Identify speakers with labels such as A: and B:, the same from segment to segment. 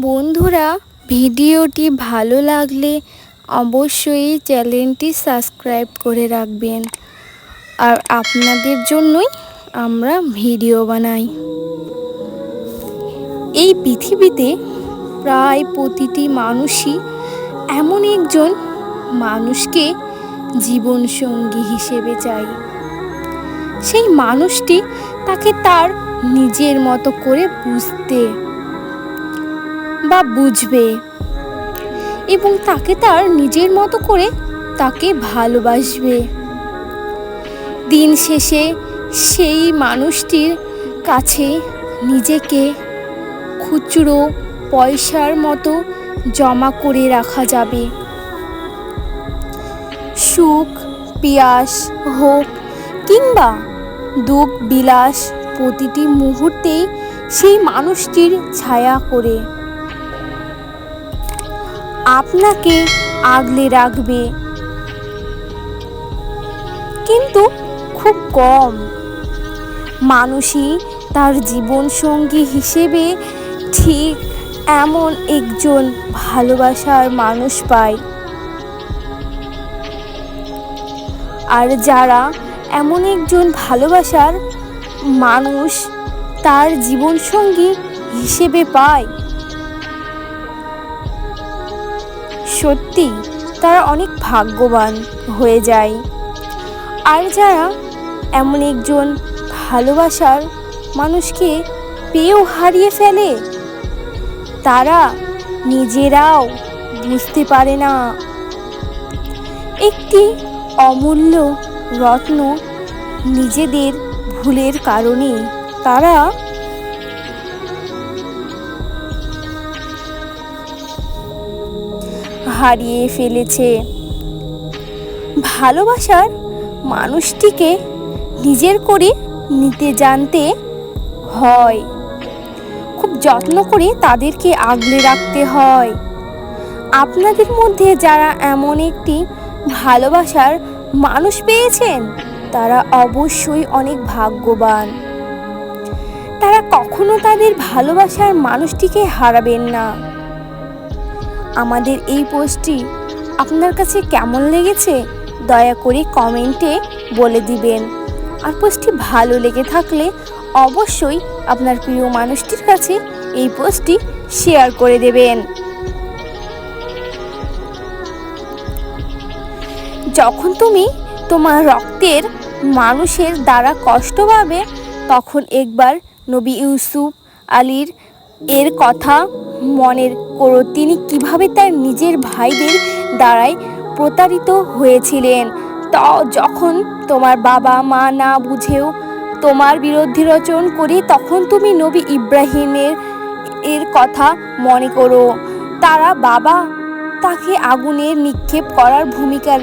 A: বন্ধুরা, ভিডিওটি ভালো লাগলে অবশ্যই চ্যানেলটি সাবস্ক্রাইব করে রাখবেন। আর আপনাদের জন্যই আমরা ভিডিও বানাই। এই পৃথিবীতে প্রায় প্রতিটি মানুষই এমন একজন মানুষকে জীবনসঙ্গী হিসেবে চায়। সেই মানুষটি তাকে তার নিজের মতো করে বুঝবে এবং তাকে তার নিজের মতো করে তাকে ভালোবাসবে। দিন শেষে সেই মানুষটির কাছে নিজেকে খুচরো পয়সার মতো জমা করে রাখা যাবে। সুখ পিয়াস হোক কিংবা দুঃখ বিলাস, প্রতিটি মুহূর্তেই সেই মানুষটির ছায়া করে আপনাকে আগলে রাখবে। কিন্তু খুব কম মানুষই তার জীবনসঙ্গী হিসেবে ঠিক এমন একজন ভালোবাসার মানুষ পায়। আর যারা এমন একজন ভালোবাসার মানুষ তার জীবনসঙ্গী হিসেবে পায়, সত্যি তারা অনেক ভাগ্যবান হয়ে যায়। আর যারা এমন একজন ভালোবাসার মানুষকে পেয়েও হারিয়ে ফেলে, তারা নিজেরাও বুঝতে পারে না একটি অমূল্য রত্ন নিজেদের ভুলের কারণে তারা হারিয়ে ফেলেছে। ভালোবাসার মানুষটিকে নিজের করে নিতে জানতে হয়, খুব যত্ন করে তাদেরকে আগলে রাখতে হয়। আপনাদের মধ্যে যারা এমন একটি ভালোবাসার মানুষ পেয়েছেন, তারা অবশ্যই অনেক ভাগ্যবান। তারা কখনো তাদের ভালোবাসার মানুষটিকে হারাবেন না। আমাদের এই পোস্টটি আপনার কাছে কেমন লেগেছে দয়া করে কমেন্টে বলে দিবেন। আর পোস্টটি ভালো লেগে থাকলে অবশ্যই আপনার প্রিয় মানুষটির কাছে এই পোস্টটি শেয়ার করে দেবেন। যখন তুমি তোমার রক্তের মানুষের দ্বারা কষ্ট পাবে, তখন একবার নবী ইউসুফ আলীর এর কথা মনে করো। তিনি কিভাবে তার নিজের ভাইদের দ্বারাই প্রতারিত হয়েছিলেন। যখন তোমার বাবা মা না বুঝেও তোমার বিরুদ্ধে রচন করে, তখন তুমি নবী ইব্রাহিমের এর কথা মনে করো। তারা বাবা তাকে আগুনে নিক্ষেপ করার ভূমিকা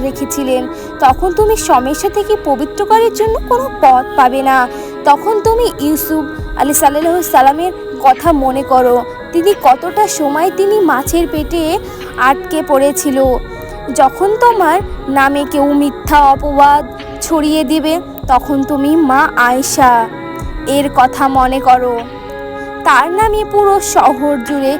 A: রেখেছিলেন। তখন তুমি সমস্যা থেকে পবিত্র করার জন্য কোনো পথ পাবে না। তখন তুমি ইউসুফ আলী সাল্লাল্লাহু সাল্লামের কথা মনে করো। তিনি কতটা সময় তিনি মাছের পেটে আটকে পড়েছিল। যখন তোমার নামে কেউ মিথ্যা অপবাদ ছড়িয়ে দিবে, তখন তুমি মা আয়েশা এর কথা মনে করো। তার নামে পুরো শহর জুড়ে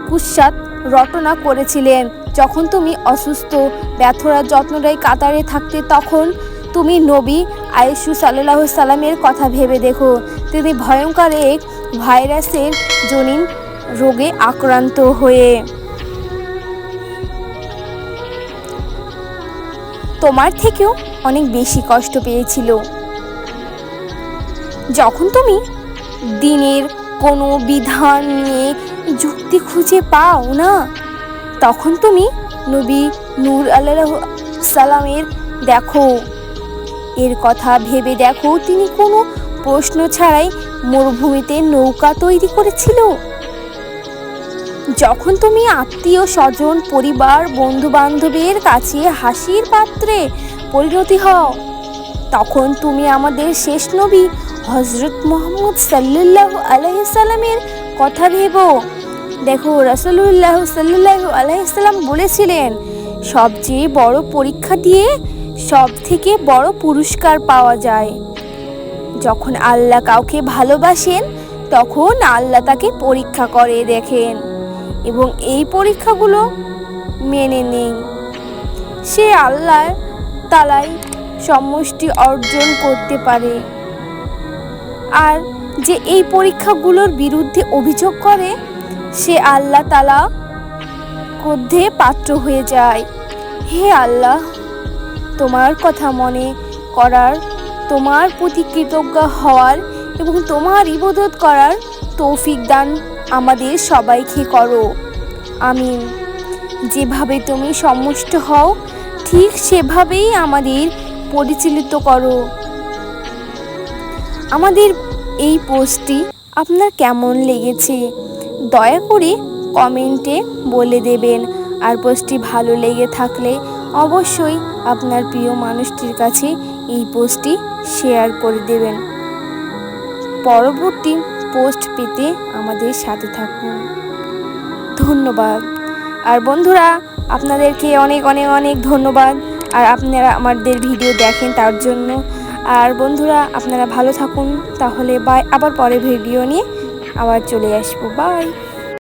A: কুৎসাত রটনা করেছিলেন। যখন তুমি অসুস্থ ব্যথরা যত্নরাই কাতারে থাকতে, তখন তুমি নবী আয়েশু সাল্লাল্লাহু সাল্লামের কথা ভেবে দেখো। তিনি ভয়ঙ্কর এক ভাইরাসের জনিত রোগে আক্রান্ত হয়ে তোমার থেকেও অনেক বেশি কষ্ট পেয়েছিল। যখন তুমি দিনের কোনো বিধান নিয়ে যুক্তি খুঁজে পাও না, তখন তুমি নবী নূহ আলাইহিস সালামের দেখো এর কথা ভেবে দেখো। তিনি কোনো প্রশ্ন ছাড়াই মরুভূমিতে নৌকা তৈরি করেছিল। যখন তুমি আত্মীয় স্বজন পরিবার বন্ধু বান্ধবের কাছে হাসির পাত্রে পরিণতি হও, তখন তুমি আমাদের শেষ নবী হযরত মুহাম্মদ সাল্লাল্লাহু আলাইহি সাল্লামের কথা ভেবো। দেখো, রাসূলুল্লাহ সাল্লাল্লাহু আলাইহি সাল্লাম বলেছিলেন, সবচেয়ে বড় পরীক্ষা দিয়ে সব থেকে বড় পুরস্কার পাওয়া যায়। যখন আল্লাহ কাউকে ভালোবাসেন, তখন আল্লাহ তাকে পরীক্ষা করে দেখেন এবং এই পরীক্ষাগুলো মেনে নেন। সে আল্লাহ তাআলাই সমষ্টি অর্জন করতে পারে। আর যে এই পরীক্ষাগুলোর বিরুদ্ধে অভিযোগ করে সে আল্লাহ তাআলা ক্রোধে পাত্র হয়ে যায়। হে আল্লাহ, তোমার কথা মনে করার, তোমার প্রতি কৃতজ্ঞ হওয়ার এবং তোমার ইবাদত করার তৌফিক দান আমাদের সবাইকে করো। আমিন। যেভাবে তুমি সমষ্ট হও ঠিক সেভাবেই আমাদের পরিচালিত করো। আমাদের এই পোস্টটি আপনার কেমন লেগেছে দয়া করে কমেন্টে বলে দেবেন। আর পোস্টটি ভালো লেগে থাকলে অবশ্যই আপনার প্রিয় মানুষটির কাছে এই পোস্টটি শেয়ার করে দেবেন। পরবর্তী পোস্ট পেতে আমাদের সাথে থাকুন। ধন্যবাদ। আর বন্ধুরা, আপনাদেরকে অনেক অনেক অনেক ধন্যবাদ আর আপনারা আমাদের ভিডিও দেখেন তার জন্য। আর বন্ধুরা, আপনারা ভালো থাকুন। তাহলে বাই, আবার পরে ভিডিও নিয়ে আবার চলে আসবো। বাই।